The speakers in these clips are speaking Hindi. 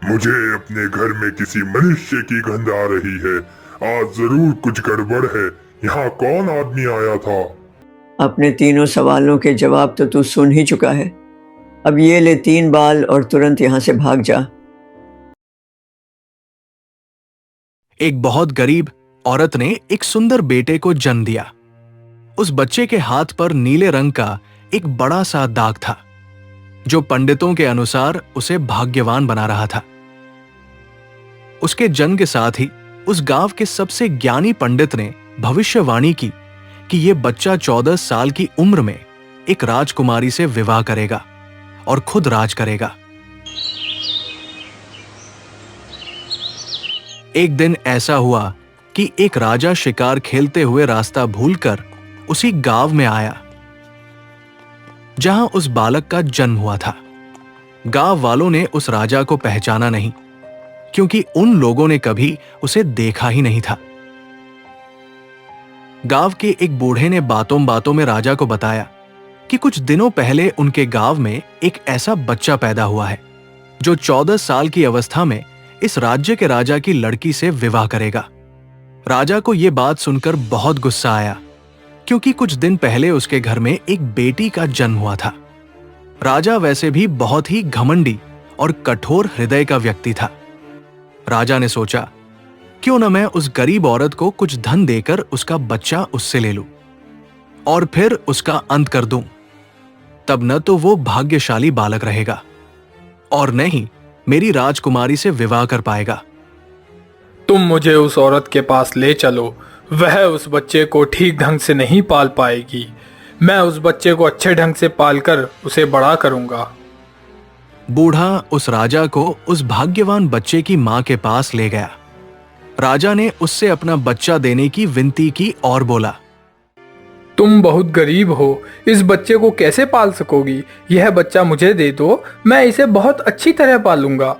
मुझे अपने घर में किसी मनुष्य की गंध आ रही है। आज जरूर कुछ गड़बड़ है। यहाँ कौन आदमी आया था? अपने तीनों सवालों के जवाब तो तू सुन ही चुका है। अब ये ले 3 बाल और तुरंत यहाँ से भाग जा। एक बहुत गरीब औरत ने एक सुंदर बेटे को जन्म दिया। उस बच्चे के हाथ पर नीले रंग का एक बड़ा सा दाग था, जो पंडितों के अनुसार उसे भाग्यवान बना रहा था। उसके जन्म के साथ ही उस गांव के सबसे ज्ञानी पंडित ने भविष्यवाणी की कि यह बच्चा 14 साल की उम्र में एक राजकुमारी से विवाह करेगा और खुद राज करेगा। एक दिन ऐसा हुआ कि एक राजा शिकार खेलते हुए रास्ता भूलकर उसी गांव में आया जहां उस बालक का जन्म हुआ था। गांव वालों ने उस राजा को पहचाना नहीं, क्योंकि उन लोगों ने कभी उसे देखा ही नहीं था। गांव के एक बूढ़े ने बातों बातों में राजा को बताया कि कुछ दिनों पहले उनके गांव में एक ऐसा बच्चा पैदा हुआ है जो 14 साल की अवस्था में इस राज्य के राजा की लड़की से विवाह करेगा। राजा को यह बात सुनकर बहुत गुस्सा आया, क्योंकि कुछ दिन पहले उसके घर में एक बेटी का जन्म हुआ था। राजा वैसे भी बहुत ही घमंडी और कठोर हृदय का व्यक्ति था। राजा ने सोचा, क्यों न मैं उस गरीब औरत को कुछ धन देकर उसका बच्चा उससे ले लूं और फिर उसका अंत कर दूं। तब न तो वो भाग्यशाली बालक रहेगा और न ही मेरी राजकुमारी से विवाह कर पाएगा। तुम मुझे उस औरत के पास ले चलो। वह उस बच्चे को ठीक ढंग से नहीं पाल पाएगी। मैं उस बच्चे को अच्छे ढंग से पालकर उसे बड़ा करूंगा। बूढ़ा उस राजा को उस भाग्यवान बच्चे की मां के पास ले गया। राजा ने उससे अपना बच्चा देने की विनती की और बोला, तुम बहुत गरीब हो, इस बच्चे को कैसे पाल सकोगी? यह बच्चा मुझे दे दो, मैं इसे बहुत अच्छी तरह पालूंगा।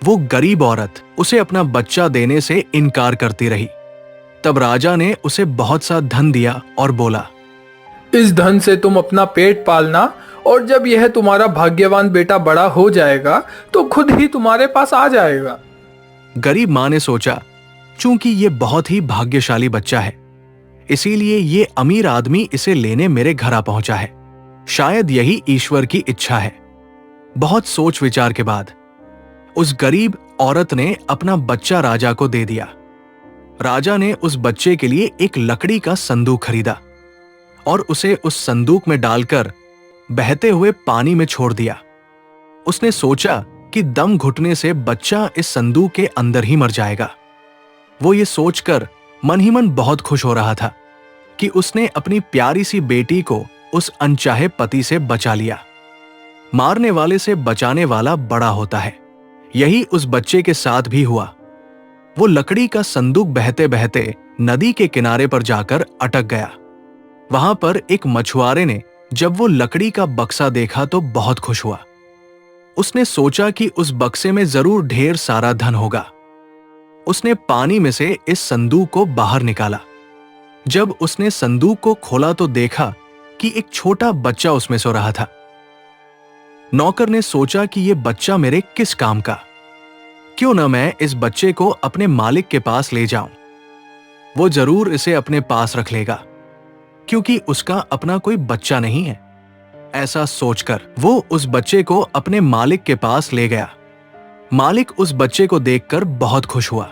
वो गरीब औरत उसे अपना बच्चा देने से इनकार करती रही। तब राजा ने उसे बहुत सा धन दिया और बोला, इस धन से तुम अपना पेट पालना, और जब यह तुम्हारा भाग्यवान बेटा बड़ा हो जाएगा तो खुद ही तुम्हारे पास आ जाएगा। गरीब मां ने सोचा, चूंकि ये बहुत ही भाग्यशाली बच्चा है, इसीलिए ये अमीर आदमी इसे लेने मेरे घर आ पहुंचा है। शायद यही ईश्वर की इच्छा है। बहुत सोच विचार के बाद उस गरीब औरत ने अपना बच्चा राजा को दे दिया। राजा ने उस बच्चे के लिए एक लकड़ी का संदूक खरीदा और उसे उस संदूक में डालकर बहते हुए पानी में छोड़ दिया। उसने सोचा कि दम घुटने से बच्चा इस संदूक के अंदर ही मर जाएगा। वो ये सोचकर मन ही मन बहुत खुश हो रहा था कि उसने अपनी प्यारी सी बेटी को उस अनचाहे पति से बचा लिया। मारने वाले से बचाने वाला बड़ा होता है। यही उस बच्चे के साथ भी हुआ। वो लकड़ी का संदूक बहते बहते नदी के किनारे पर जाकर अटक गया। वहां पर एक मछुआरे ने जब वो लकड़ी का बक्सा देखा तो बहुत खुश हुआ। उसने सोचा कि उस बक्से में जरूर ढेर सारा धन होगा। उसने पानी में से इस संदूक को बाहर निकाला। जब उसने संदूक को खोला तो देखा कि एक छोटा बच्चा उसमें सो रहा था। नौकर ने सोचा कि यह बच्चा मेरे किस काम का, क्यों न मैं इस बच्चे को अपने मालिक के पास ले जाऊं। वो जरूर इसे अपने पास रख लेगा, क्योंकि उसका अपना कोई बच्चा नहीं है। ऐसा सोचकर वो उस बच्चे को अपने मालिक के पास ले गया। मालिक उस बच्चे को देखकर बहुत खुश हुआ।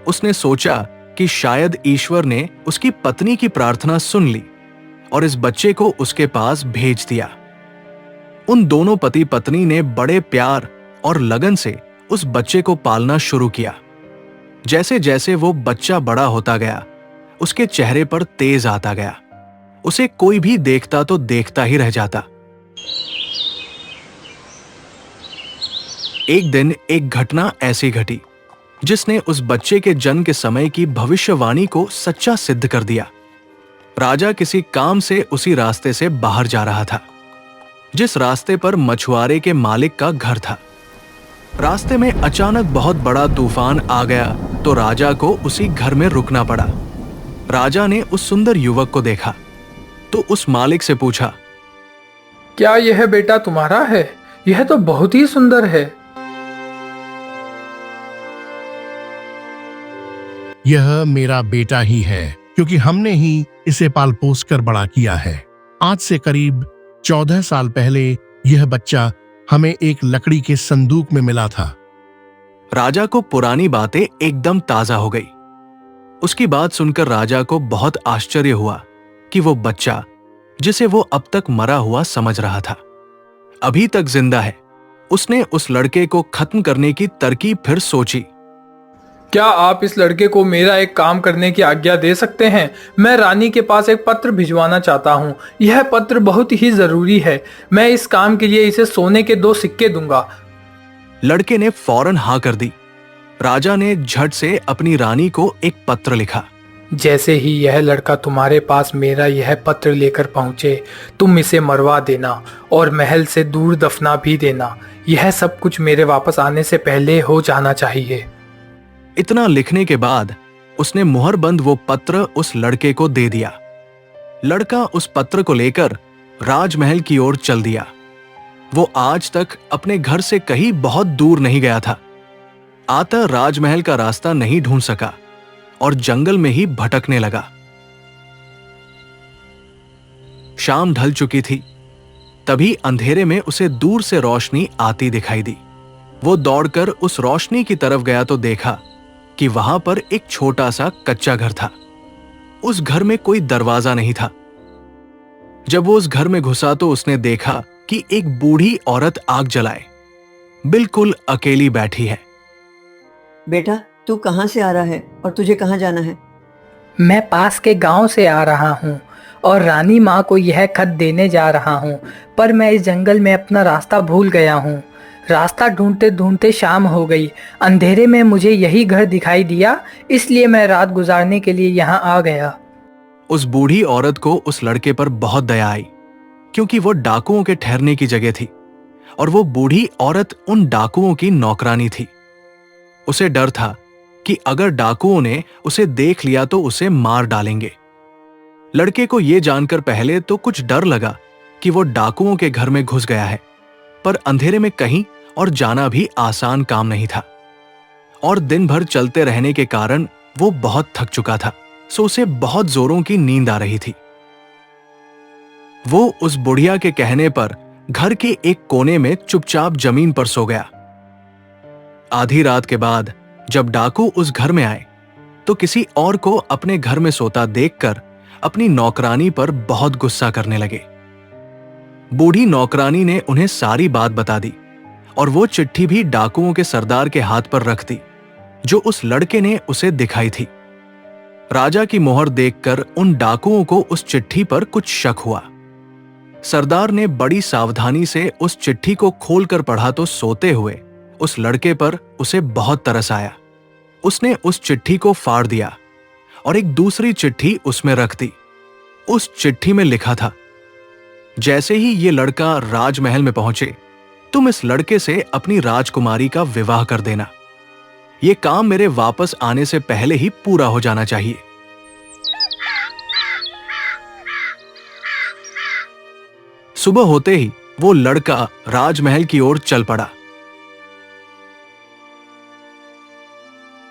उसने सोचा कि शायद ईश्वर ने उसकी पत्नी की प्रार्थना सुन ली और इस बच्चे को उसके पास भेज दिया। उन दोनों पति पत्नी ने बड़े प्यार और लगन से उस बच्चे को पालना शुरू किया। जैसे जैसे वो बच्चा बड़ा होता गया, उसके चेहरे पर तेज आता गया। उसे कोई भी देखता तो देखता ही रह जाता। एक दिन एक घटना ऐसी घटी जिसने उस बच्चे के जन्म के समय की भविष्यवाणी को सच्चा सिद्ध कर दिया। राजा किसी काम से उसी रास्ते से बाहर जा रहा था जिस रास्ते पर मछुआरे के मालिक का घर था। रास्ते में अचानक बहुत बड़ा तूफान आ गया तो राजा को उसी घर में रुकना पड़ा। राजा ने उस सुंदर युवक को देखा तो उस मालिक से पूछा, क्या यह बेटा तुम्हारा है? यह तो बहुत ही सुंदर है। यह मेरा बेटा ही है, क्योंकि हमने ही इसे पाल पोस कर बड़ा किया है। आज से करीब 14 साल पहले यह बच्चा हमें एक लकड़ी के संदूक में मिला था। राजा को पुरानी बातें एकदम ताजा हो गई। उसकी बात सुनकर राजा को बहुत आश्चर्य हुआ कि वो बच्चा, जिसे वो अब तक मरा हुआ समझ रहा था, अभी तक जिंदा है। उसने उस लड़के को खत्म करने की तरकीब फिर सोची। क्या आप इस लड़के को मेरा एक काम करने की आज्ञा दे सकते हैं? मैं रानी के पास एक पत्र भिजवाना चाहता हूँ। यह पत्र बहुत ही जरूरी है। मैं इस काम के लिए इसे सोने के 2 सिक्के दूंगा। लड़के ने फौरन हाँ कर दी। राजा ने झट से अपनी रानी को एक पत्र लिखा। जैसे ही यह लड़का तुम्हारे पास मेरा यह पत्र लेकर पहुंचे, तुम इसे मरवा देना और महल से दूर दफना भी देना। यह सब कुछ मेरे वापस आने से पहले हो जाना चाहिए। इतना लिखने के बाद उसने मुहरबंद वो पत्र उस लड़के को दे दिया। लड़का उस पत्र को लेकर राजमहल की ओर चल दिया। वो आज तक अपने घर से कहीं बहुत दूर नहीं गया था। आता राजमहल का रास्ता नहीं ढूंढ सका और जंगल में ही भटकने लगा। शाम ढल चुकी थी। तभी अंधेरे में उसे दूर से रोशनी आती दिखाई दी। वो दौड़कर उस रोशनी की तरफ गया तो देखा कि वहां पर एक छोटा सा कच्चा घर था। उस घर में कोई दरवाजा नहीं था। जब वो उस घर में घुसा तो उसने देखा कि एक बूढ़ी औरत आग जलाए बिल्कुल अकेली बैठी है। बेटा, तू कहाँ से आ रहा है और तुझे कहाँ जाना है? मैं पास के गांव से आ रहा हूँ और रानी माँ को यह खत देने जा रहा हूँ, पर मैं इस जंगल में अपना रास्ता भूल गया हूँ। रास्ता ढूंढते ढूंढते शाम हो गई। अंधेरे में मुझे यही घर दिखाई दिया, इसलिए मैं रात गुजारने के लिए यहाँ आ गया। उस बूढ़ी औरत को उस लड़के पर बहुत दया आई, क्योंकि वो डाकुओं के ठहरने की जगह थी और वो बूढ़ी औरत उन डाकुओं की नौकरानी थी। उसे डर था कि अगर डाकुओं ने उसे देख लिया तो उसे मार डालेंगे। लड़के को यह जानकर पहले तो कुछ डर लगा कि वो डाकुओं के घर में घुस गया है, पर अंधेरे में कहीं और जाना भी आसान काम नहीं था और दिन भर चलते रहने के कारण वो बहुत थक चुका था, सो उसे बहुत जोरों की नींद आ रही थी। वो उस बुढ़िया के कहने पर घर के एक कोने में चुपचाप जमीन पर सो गया। आधी रात के बाद जब डाकू उस घर में आए तो किसी और को अपने घर में सोता देखकर अपनी नौकरानी पर बहुत गुस्सा करने लगे। बूढ़ी नौकरानी ने उन्हें सारी बात बता दी और वो चिट्ठी भी डाकुओं के सरदार के हाथ पर रख दी जो उस लड़के ने उसे दिखाई थी। राजा की मोहर देखकर उन डाकुओं को उस चिट्ठी पर कुछ शक हुआ। सरदार ने बड़ी सावधानी से उस चिट्ठी को खोलकर पढ़ा तो सोते हुए उस लड़के पर उसे बहुत तरस आया। उसने उस चिट्ठी को फाड़ दिया और एक दूसरी चिट्ठी उसमें रख दी। उस चिट्ठी में लिखा था, जैसे ही ये लड़का राजमहल में पहुंचे तुम इस लड़के से अपनी राजकुमारी का विवाह कर देना। यह काम मेरे वापस आने से पहले ही पूरा हो जाना चाहिए। सुबह होते ही वो लड़का राजमहल की ओर चल पड़ा।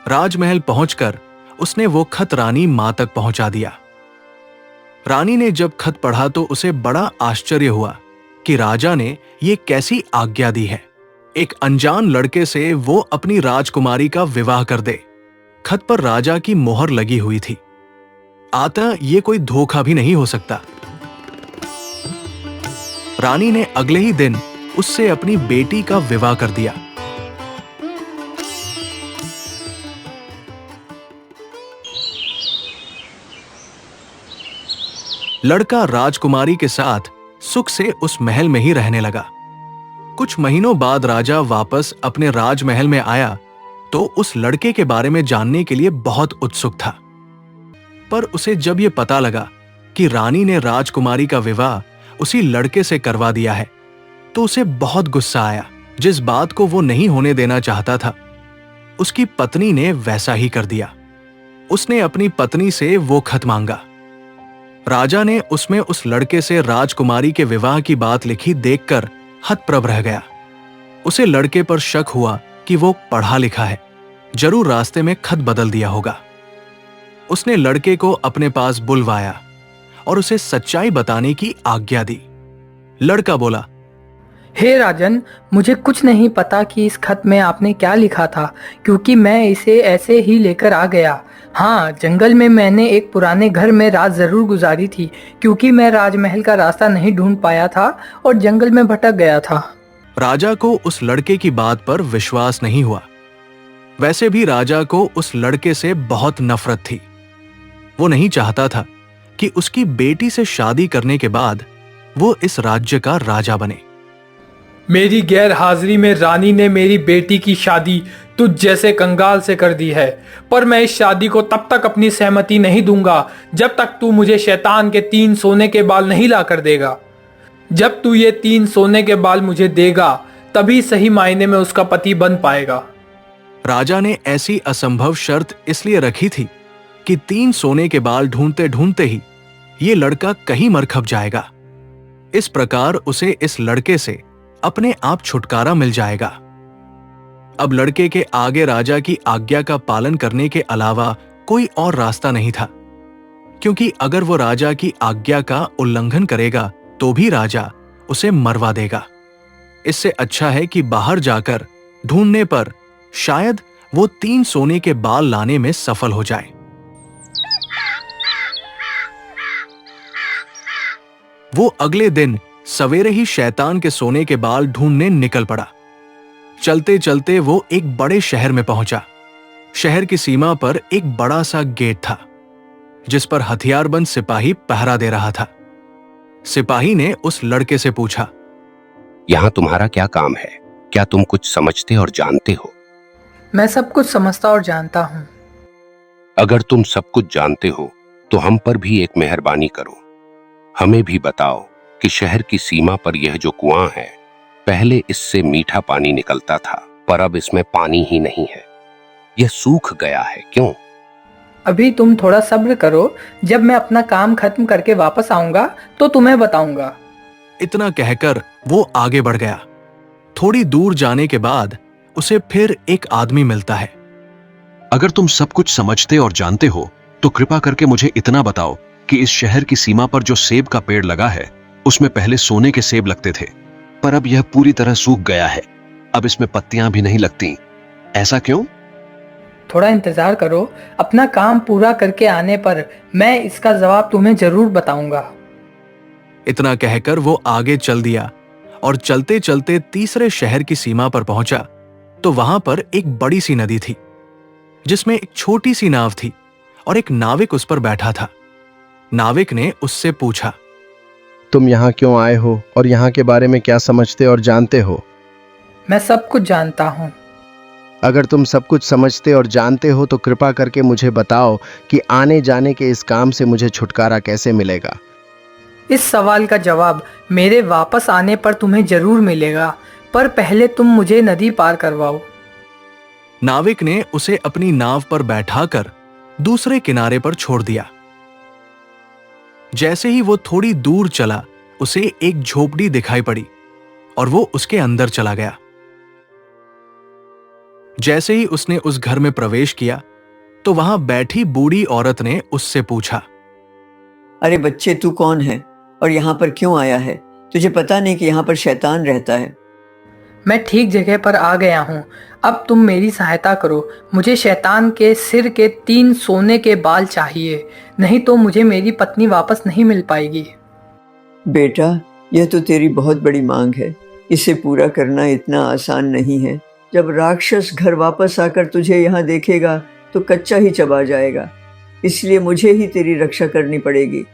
राजमहल पहुंचकर उसने वो खत रानी मां तक पहुंचा दिया। रानी ने जब खत पढ़ा तो उसे बड़ा आश्चर्य हुआ कि राजा ने ये कैसी आज्ञा दी है। एक अनजान लड़के से वो अपनी राजकुमारी का विवाह कर दे। खत पर राजा की मोहर लगी हुई थी। आता ये कोई धोखा भी नहीं हो सकता। रानी ने अगले ही दिन उससे अपनी बेटी का विवाह कर दिया। लड़का राजकुमारी के साथ सुख से उस महल में ही रहने लगा। कुछ महीनों बाद राजा वापस अपने राजमहल में आया तो उस लड़के के बारे में जानने के लिए बहुत उत्सुक था। पर उसे जब यह पता लगा कि रानी ने राजकुमारी का विवाह उसी लड़के से करवा दिया है तो उसे बहुत गुस्सा आया। जिस बात को वो नहीं होने देना चाहता था उसकी पत्नी ने वैसा ही कर दिया। उसने अपनी पत्नी से वो खत मांगा। राजा ने उसमें उस लड़के से राजकुमारी के विवाह की बात लिखी देखकर हतप्रभ रह गया। उसे लड़के पर शक हुआ कि वो पढ़ा लिखा है, जरूर रास्ते में खत बदल दिया होगा। उसने लड़के को अपने पास बुलवाया और उसे सच्चाई बताने की आज्ञा दी। लड़का बोला, हे राजन, मुझे कुछ नहीं पता कि इस खत में आपने क्या लिखा था, क्योंकि मैं इसे ऐसे ही लेकर आ गया। हाँ, जंगल में मैंने एक पुराने घर में रात जरूर गुजारी थी, क्योंकि मैं राजमहल का रास्ता नहीं ढूंढ पाया था और जंगल में भटक गया था। राजा को उस लड़के की बात पर विश्वास नहीं हुआ। वैसे भी राजा को उस लड़के से बहुत नफरत थी। वो नहीं चाहता था कि उसकी बेटी से शादी करने के बाद वो इस राज्य का राजा बने। मेरी गैर हाजिरी में रानी ने मेरी बेटी की शादी तुझ जैसे कंगाल से कर दी है, पर मैं इस शादी को तब तक अपनी सहमति नहीं दूंगा जब तक तू मुझे शैतान के 3 सोने के बाल नहीं ला कर देगा। जब तू ये 3 सोने के बाल मुझे देगा, तभी सही मायने में उसका पति बन पाएगा। राजा ने ऐसी असंभव शर्त इसलिए रखी थी कि 3 सोने के बाल ढूंढते ढूंढते ही ये लड़का कहीं मर खप जाएगा। इस प्रकार उसे इस लड़के से अपने आप छुटकारा मिल जाएगा। अब लड़के के आगे राजा की आज्ञा का पालन करने के अलावा कोई और रास्ता नहीं था, क्योंकि अगर वो राजा की आज्ञा का उल्लंघन करेगा तो भी राजा उसे मरवा देगा। इससे अच्छा है कि बाहर जाकर ढूंढने पर शायद वो 3 सोने के बाल लाने में सफल हो जाए। वो अगले दिन सवेरे ही शैतान के सोने के बाल ढूंढने निकल पड़ा। चलते चलते वो एक बड़े शहर में पहुंचा। शहर की सीमा पर एक बड़ा सा गेट था, जिस पर हथियारबंद सिपाही पहरा दे रहा था। सिपाही ने उस लड़के से पूछा, यहाँ तुम्हारा क्या काम है? क्या तुम कुछ समझते और जानते हो? मैं सब कुछ समझता और जानता हूँ। अगर तुम सब कुछ जानते हो तो हम पर भी एक मेहरबानी करो। हमें भी बताओ कि शहर की सीमा पर यह जो कुआं है, पहले इससे मीठा पानी निकलता था, पर अब इसमें पानी ही नहीं है। यह सूख गया है, क्यों? अभी तुम थोड़ा सब्र करो, जब मैं अपना काम खत्म करके वापस आऊंगा तो तुम्हें बताऊंगा। इतना कहकर वो आगे बढ़ गया। थोड़ी दूर जाने के बाद उसे फिर एक आदमी मिलता है। अगर तुम सब कुछ समझते और जानते हो तो कृपा करके मुझे इतना बताओ कि इस शहर की सीमा पर जो सेब का पेड़ लगा है, उसमें पहले सोने के सेब लगते थे, पर अब यह पूरी तरह सूख गया है। अब इसमें पत्तियां भी नहीं लगती। ऐसा क्यों? थोड़ा इंतजार करो, अपना काम पूरा करके आने पर मैं इसका जवाब तुम्हें जरूर बताऊंगा। इतना कहकर वो आगे चल दिया और चलते चलते तीसरे शहर की सीमा पर पहुंचा तो वहां पर एक बड़ी सी नदी थी, जिसमें एक छोटी सी नाव थी और एक नाविक उस पर बैठा था। नाविक ने उससे पूछा, तुम यहाँ क्यों आए हो और यहाँ के बारे में क्या समझते और जानते हो? मैं सब कुछ जानता हूँ। अगर तुम सब कुछ समझते और जानते हो तो कृपा करके मुझे बताओ कि आने जाने के इस काम से मुझे छुटकारा कैसे मिलेगा। इस सवाल का जवाब मेरे वापस आने पर तुम्हें जरूर मिलेगा, पर पहले तुम मुझे नदी पार करवाओ। नाविक ने उसे अपनी नाव पर बैठाकर दूसरे किनारे पर छोड़ दिया। जैसे ही वो थोड़ी दूर चला, उसे एक झोपड़ी दिखाई पड़ी और वो उसके अंदर चला गया। जैसे ही उसने उस घर में प्रवेश किया तो वहां बैठी बूढ़ी औरत ने उससे पूछा, अरे बच्चे, तू कौन है और यहाँ पर क्यों आया है? तुझे पता नहीं कि यहाँ पर शैतान रहता है? मैं ठीक जगह पर आ गया हूँ। अब तुम मेरी सहायता करो। मुझे शैतान के सिर के 3 सोने के बाल चाहिए, नहीं तो मुझे मेरी पत्नी वापस नहीं मिल पाएगी। बेटा, यह तो तेरी बहुत बड़ी मांग है। इसे पूरा करना इतना आसान नहीं है। जब राक्षस घर वापस आकर तुझे यहाँ देखेगा तो कच्चा ही चबा जाएगा, इसलिए मुझे ही तेरी रक्षा करनी पड़ेगी।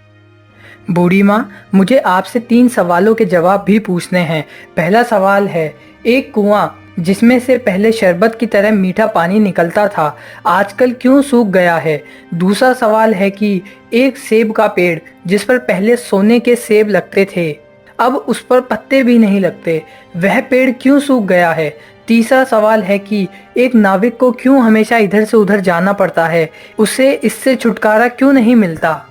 बूढ़ी माँ, मुझे आपसे 3 सवालों के जवाब भी पूछने हैं। पहला सवाल है, एक कुआं जिसमें से पहले शरबत की तरह मीठा पानी निकलता था, आजकल क्यों सूख गया है? दूसरा सवाल है कि एक सेब का पेड़ जिस पर पहले सोने के सेब लगते थे, अब उस पर पत्ते भी नहीं लगते, वह पेड़ क्यों सूख गया है? तीसरा सवाल है कि एक नाविक को क्यों हमेशा इधर से उधर जाना पड़ता है, उसे इससे छुटकारा क्यों नहीं मिलता?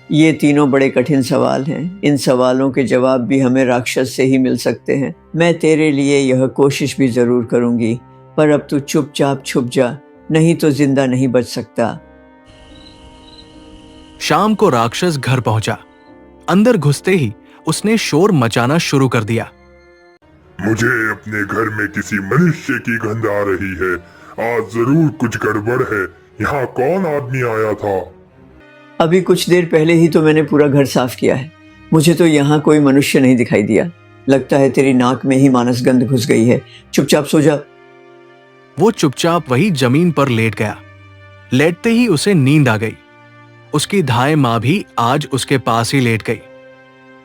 ये तीनों बड़े कठिन सवाल हैं। इन सवालों के जवाब भी हमें राक्षस से ही मिल सकते हैं। मैं तेरे लिए यह कोशिश भी जरूर करूंगी, पर अब तू चुपचाप छुप जा, नहीं तो जिंदा नहीं बच सकता। शाम को राक्षस घर पहुंचा। अंदर घुसते ही उसने शोर मचाना शुरू कर दिया। मुझे अपने घर में किसी मनुष्य की गंध आ रही है। आज जरूर कुछ गड़बड़ है। यहाँ कौन आदमी आया था? अभी कुछ देर पहले ही तो मैंने पूरा घर साफ किया है। मुझे तो यहाँ कोई मनुष्य नहीं दिखाई दिया। लगता है तेरी नाक में ही मानसगंध घुस गई है। चुपचाप सो जा। वो चुपचाप वही जमीन पर लेट गया। लेटते ही उसे नींद आ गई। उसकी धाय माँ भी आज उसके पास ही लेट गई,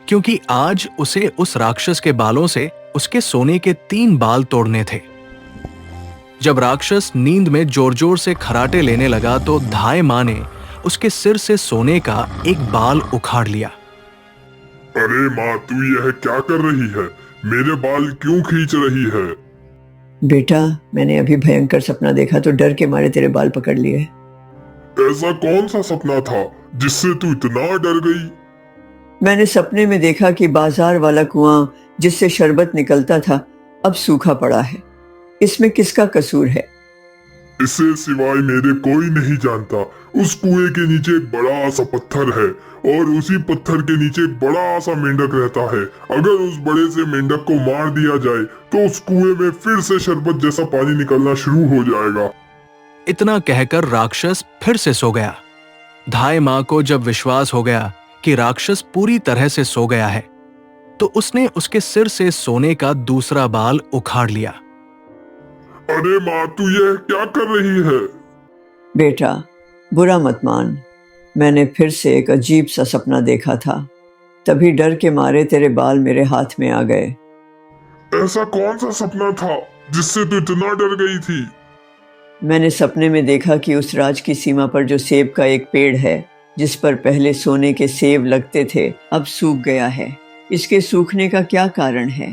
क्योंकि आज उसे उस राक्षस के बालों से उसके सोने के 3 बाल तोड़ने थे। जब राक्षस नींद में जोर जोर से खराटे लेने लगा तो धाय माँ ने उसके सिर से सोने का एक बाल उखाड़ लिया। अरे माँ, तू यह क्या कर रही है? मेरे बाल क्यों खींच रही है? बेटा, मैंने अभी भयंकर सपना देखा तो डर के मारे तेरे बाल पकड़ लिए। ऐसा कौन सा सपना था जिससे तू इतना डर गई? मैंने सपने में देखा कि बाजार वाला कुआं जिससे शरबत निकलता था अब सूखा पड़ा है। इसमें किसका कसूर है? इसे सिवाय मेरे कोई नहीं जानता। उस कुएं के नीचे एक बड़ा सा पत्थर है और उसी पत्थर के नीचे एक बड़ा सा मेंढक रहता है। अगर उस बड़े से मेंढक को मार दिया जाए तो उस कुएं में फिर से शरबत जैसा पानी निकलना शुरू हो जाएगा। इतना कहकर राक्षस फिर से सो गया। धाय माँ को जब विश्वास हो गया कि राक्षस पूरी तरह से सो गया है, तो उसने उसके सिर से सोने का दूसरा बाल उखाड़ लिया। अरे माँ, तू यह क्या कर रही है? बेटा, बुरा मत मान। मैंने फिर से एक अजीब सा सपना देखा था, तभी डर के मारे तेरे बाल मेरे हाथ में आ गए। ऐसा कौन सा सपना था जिससे तू इतना डर गई थी? मैंने सपने में देखा कि उस राज की सीमा पर जो सेब का एक पेड़ है, जिस पर पहले सोने के सेब लगते थे, अब सूख गया है। इसके सूखने का क्या कारण है?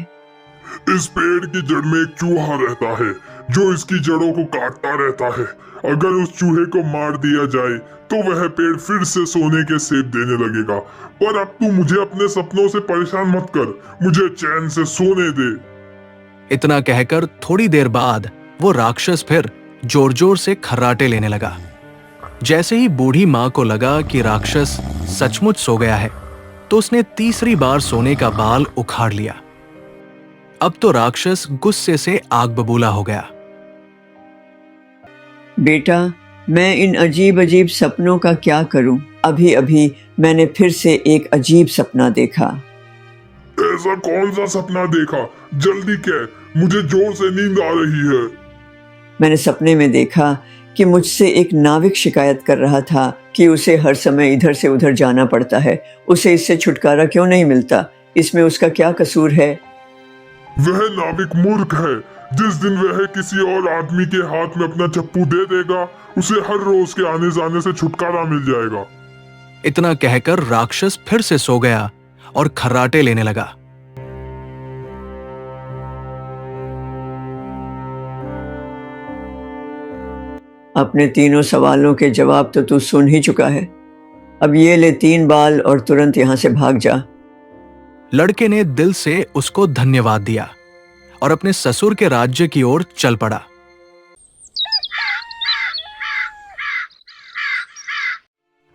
इस पेड़ की जड़ में एक चूहा रहता है जो इसकी जड़ों को काटता रहता है। अगर उस चूहे को मार दिया जाए तो वह पेड़ फिर से सोने के सेब देने लगेगा। पर अब तू मुझे अपने सपनों से परेशान मत कर, मुझे चैन से सोने दे। इतना कहकर थोड़ी देर बाद वो राक्षस फिर जोर जोर से खर्राटे लेने लगा। जैसे ही बूढ़ी माँ को लगा कि राक्षस सचमुच सो गया है, तो उसने तीसरी बार सोने का बाल उखाड़ लिया। अब तो राक्षस गुस्से से आग बबूला हो गया। बेटा, मैं इन अजीब अजीब सपनों का क्या करूं? अभी अभी मैंने फिर से एक अजीब सपना देखा। ऐसा कौन सा सपना देखा? जल्दी कह, मुझे जोर से नींद आ रही है। मैंने सपने में देखा कि मुझसे एक नाविक शिकायत कर रहा था कि उसे हर समय इधर से उधर जाना पड़ता है। उसे इससे छुटकारा क्यों नहीं मिलता? इसमें उसका क्या कसूर है? वह नाविक मूर्ख है। जिस दिन वह किसी और आदमी के हाथ में अपना चप्पू दे देगा, उसे हर रोज के आने जाने से छुटकारा मिल जाएगा। इतना कहकर राक्षस फिर से सो गया और खर्राटे लेने लगा। अपने तीनों सवालों के जवाब तो तू सुन ही चुका है। अब ये ले 3 बाल और तुरंत यहां से भाग जा। लड़के ने दिल से उसको धन्यवाद दिया और अपने ससुर के राज्य की ओर चल पड़ा।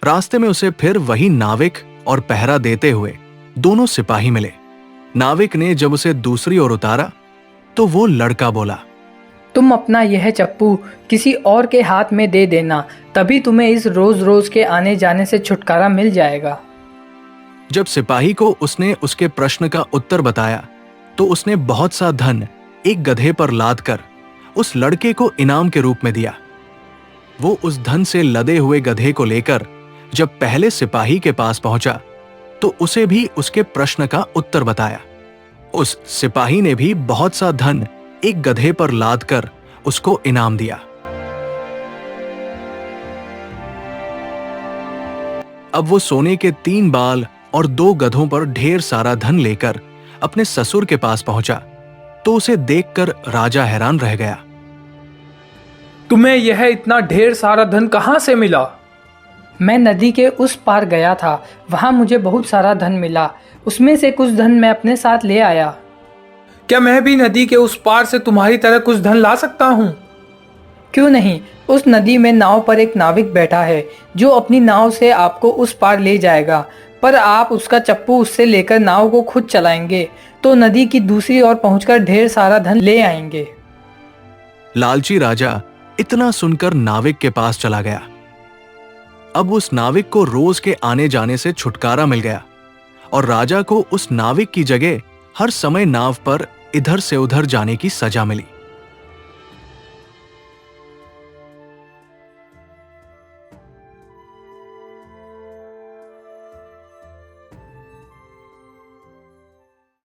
रास्ते में उसे फिर वही नाविक और पहरा देते हुए दोनों सिपाही मिले। नाविक ने जब उसे दूसरी ओर उतारा तो वो लड़का बोला, तुम अपना यह चप्पू किसी और के हाथ में दे देना, तभी तुम्हें इस रोज रोज के आने जाने से छुटकारा मिल जाएगा। जब सिपाही को उसने उसके प्रश्न का उत्तर बताया तो उसने बहुत सा धन एक गधे पर लाद कर उस लड़के को इनाम के रूप में दिया। वो उस धन से लदे हुए गधे को लेकर जब पहले सिपाही के पास पहुंचा तो उसे भी उसके प्रश्न का उत्तर बताया। उस सिपाही ने भी बहुत सा धन एक गधे पर लाद कर उसको इनाम दिया। अब वो सोने के 3 बाल और 2 गधों पर ढेर सारा धन लेकर अपने ससुर के पास पहुंचा तो उसे देखकर राजा हैरान रह गया। तुम्हें यह इतना ढेर सारा धन कहाँ से मिला? मैं नदी के उस पार गया था, वहां मुझे बहुत सारा धन मिला। उसमें से कुछ धन मैं अपने साथ ले आया। क्या मैं भी नदी के उस पार से तुम्हारी तरह कुछ धन ला सकता हूँ? क्यों नहीं, उस नदी में नाव पर एक नाविक बैठा है जो अपनी नाव से आपको उस पार ले जाएगा, पर आप उसका चप्पू उससे लेकर नाव को खुद चलाएंगे तो नदी की दूसरी ओर पहुंचकर ढेर सारा धन ले आएंगे। लालची राजा इतना सुनकर नाविक के पास चला गया। अब उस नाविक को रोज के आने जाने से छुटकारा मिल गया और राजा को उस नाविक की जगह हर समय नाव पर इधर से उधर जाने की सजा मिली।